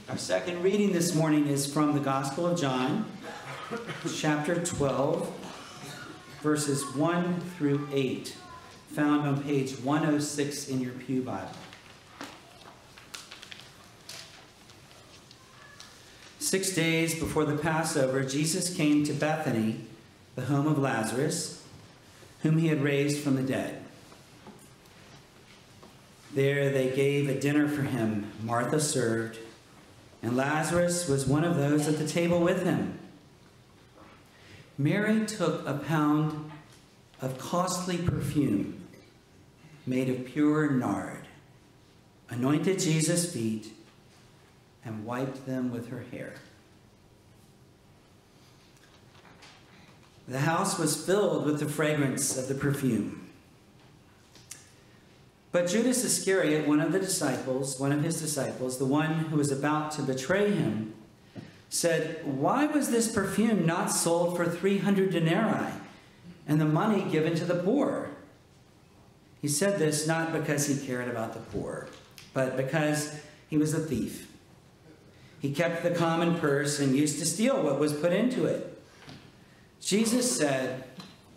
Our second reading this morning is from the Gospel of John, chapter 12, verses 1 through 8, found on page 106 in your pew Bible. 6 days before the Passover, Jesus came to Bethany, the home of Lazarus, whom he had raised from the dead. There they gave a dinner for him. Martha served, and Lazarus was one of those at the table with him. Mary took a pound of costly perfume made of pure nard, anointed Jesus' feet, and wiped them with her hair. The house was filled with the fragrance of the perfume. But Judas Iscariot, one of his disciples, the one who was about to betray him, said, "Why was this perfume not sold for 300 denarii and the money given to the poor?" He said this not because he cared about the poor, but because he was a thief. He kept the common purse and used to steal what was put into it. Jesus said,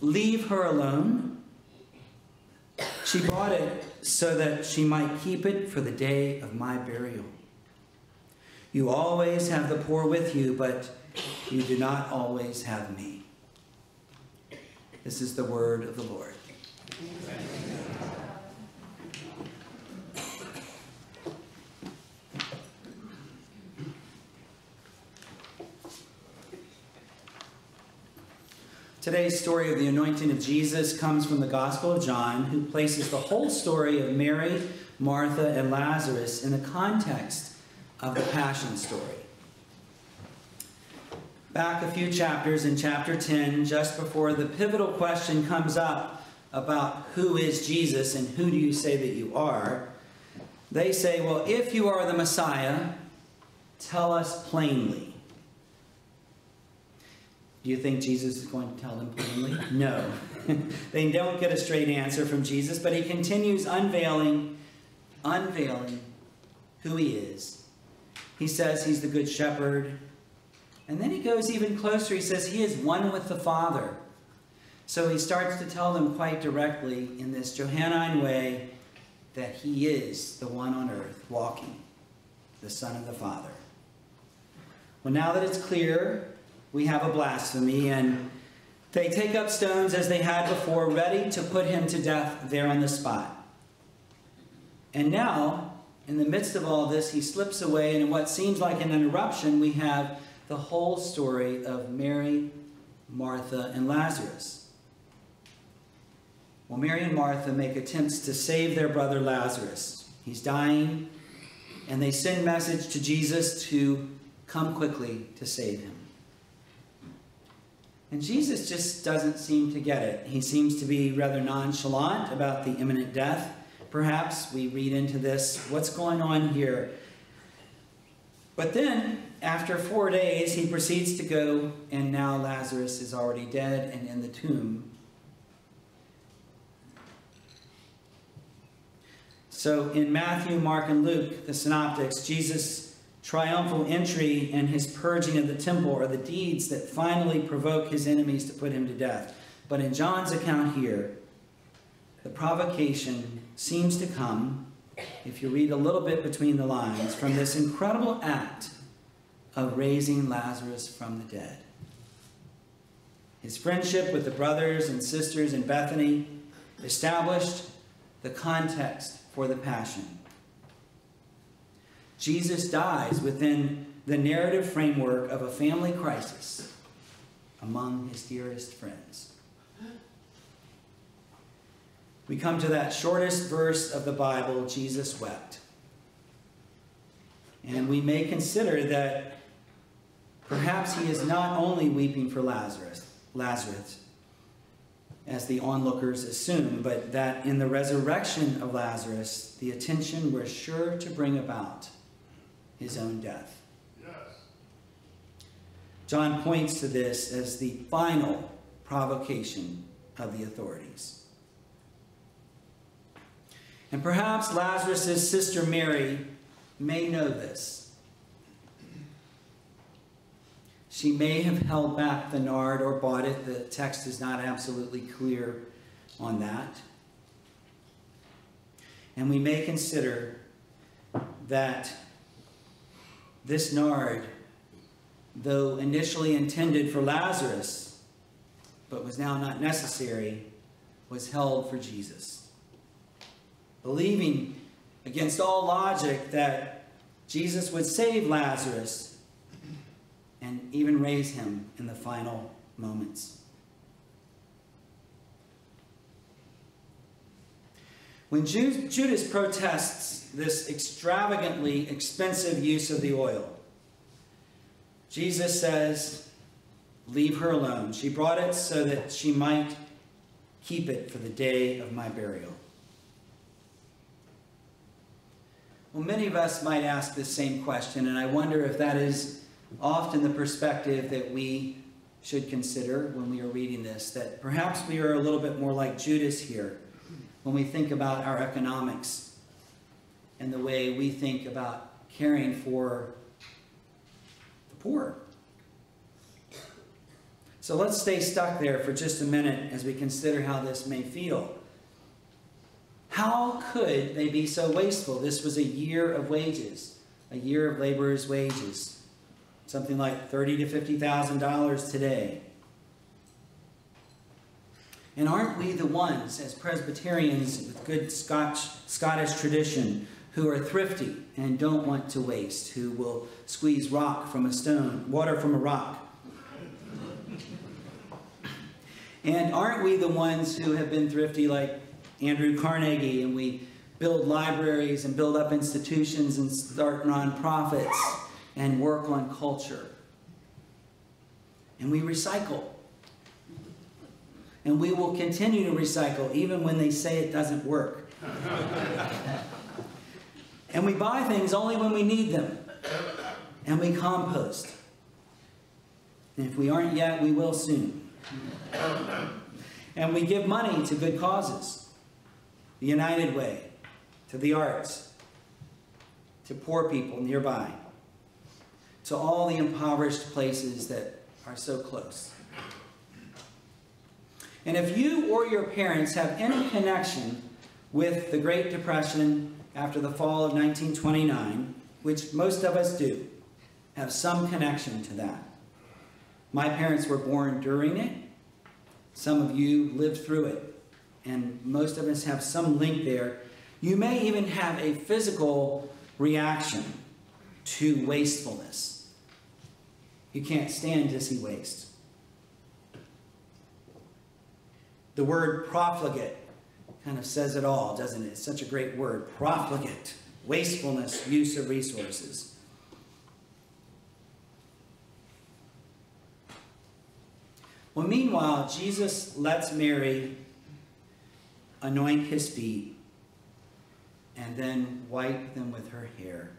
"Leave her alone. She bought it so that she might keep it for the day of my burial. You always have the poor with you, but you do not always have me." This is the word of the Lord. Today's story of the anointing of Jesus comes from the Gospel of John, who places the whole story of Mary, Martha, and Lazarus in the context of the Passion story. Back a few chapters, in chapter 10, just before the pivotal question comes up about who is Jesus and who do you say that you are, they say, "Well, if you are the Messiah, tell us plainly." Do you think Jesus is going to tell them plainly? No. They don't get a straight answer from Jesus, but he continues unveiling who he is. He says he's the good shepherd. And then he goes even closer. He says he is one with the Father. So he starts to tell them quite directly in this Johannine way that he is the one on earth walking, the Son of the Father. Well, now that it's clear, we have a blasphemy, and they take up stones as they had before, ready to put him to death there on the spot. And now, in the midst of all this, he slips away, and in what seems like an interruption, we have the whole story of Mary, Martha, and Lazarus. Well, Mary and Martha make attempts to save their brother Lazarus. He's dying, and they send message to Jesus to come quickly to save him. And Jesus just doesn't seem to get it. He seems to be rather nonchalant about the imminent death. Perhaps we read into this, what's going on here? But then, after 4 days, he proceeds to go, and now Lazarus is already dead and in the tomb. So in Matthew, Mark, and Luke, the synoptics, Jesus' triumphal entry and his purging of the temple are the deeds that finally provoke his enemies to put him to death. But in John's account here, the provocation seems to come, if you read a little bit between the lines, from this incredible act of raising Lazarus from the dead. His friendship with the brothers and sisters in Bethany established the context for the Passion. Jesus dies within the narrative framework of a family crisis among his dearest friends. We come to that shortest verse of the Bible, Jesus wept. And we may consider that perhaps he is not only weeping for Lazarus, as the onlookers assume, but that in the resurrection of Lazarus, the attention was sure to bring about his own death. Yes. John points to this as the final provocation of the authorities. And perhaps Lazarus' sister Mary may know this. She may have held back the nard or bought it. The text is not absolutely clear on that. And we may consider that this nard, though initially intended for Lazarus, but was now not necessary, was held for Jesus. Believing against all logic that Jesus would save Lazarus and even raise him in the final moments. When Judas protests this extravagantly expensive use of the oil, Jesus says, "Leave her alone. She brought it so that she might keep it for the day of my burial." Well, many of us might ask this same question, and I wonder if that is often the perspective that we should consider when we are reading this, that perhaps we are a little bit more like Judas here when we think about our economics and the way we think about caring for the poor. So let's stay stuck there for just a minute as we consider how this may feel. How could they be so wasteful? This was a year of wages, a year of laborers' wages, something like $30,000 to $50,000 today. And aren't we the ones, as Presbyterians with good Scottish tradition, who are thrifty and don't want to waste, who will squeeze rock from a stone, water from a rock? And aren't we the ones who have been thrifty like Andrew Carnegie, and we build libraries and build up institutions and start nonprofits and work on culture? And we recycle. And we will continue to recycle even when they say it doesn't work. And we buy things only when we need them. And we compost. And if we aren't yet, we will soon. And we give money to good causes. The United Way, to the arts, to poor people nearby, to all the impoverished places that are so close. And if you or your parents have any connection with the Great Depression after the fall of 1929, which most of us do, have some connection to that. My parents were born during it. Some of you lived through it. And most of us have some link there. You may even have a physical reaction to wastefulness. You can't stand to see waste. The word profligate kind of says it all, doesn't it? It's such a great word. Profligate. Wastefulness, use of resources. Well, meanwhile, Jesus lets Mary anoint his feet and then wipe them with her hair.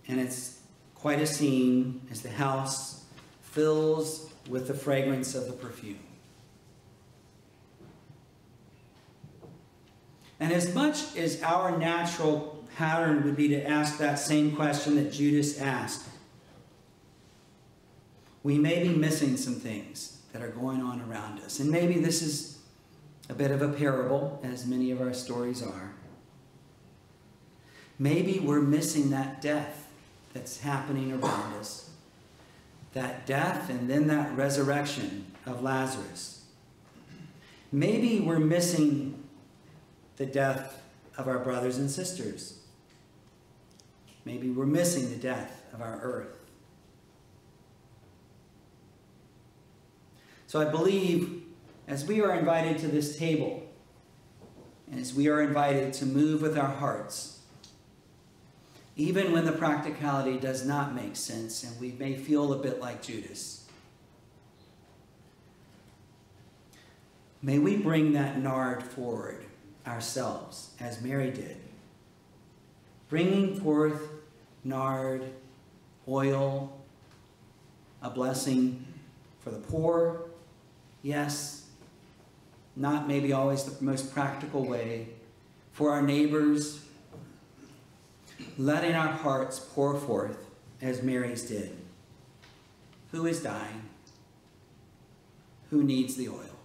And it's quite a scene as the house fills with the fragrance of the perfume. And as much as our natural pattern would be to ask that same question that Judas asked, we may be missing some things that are going on around us. And maybe this is a bit of a parable, as many of our stories are. Maybe we're missing that death that's happening around us. That death and then that resurrection of Lazarus. Maybe we're missing the death of our brothers and sisters. Maybe we're missing the death of our earth. So I believe as we are invited to this table, and as we are invited to move with our hearts, even when the practicality does not make sense and we may feel a bit like Judas, may we bring that nard forward ourselves, as Mary did, bringing forth nard, oil, a blessing for the poor, yes, not maybe always the most practical way, for our neighbors, letting our hearts pour forth as Mary's did. who is dying, who needs the oil.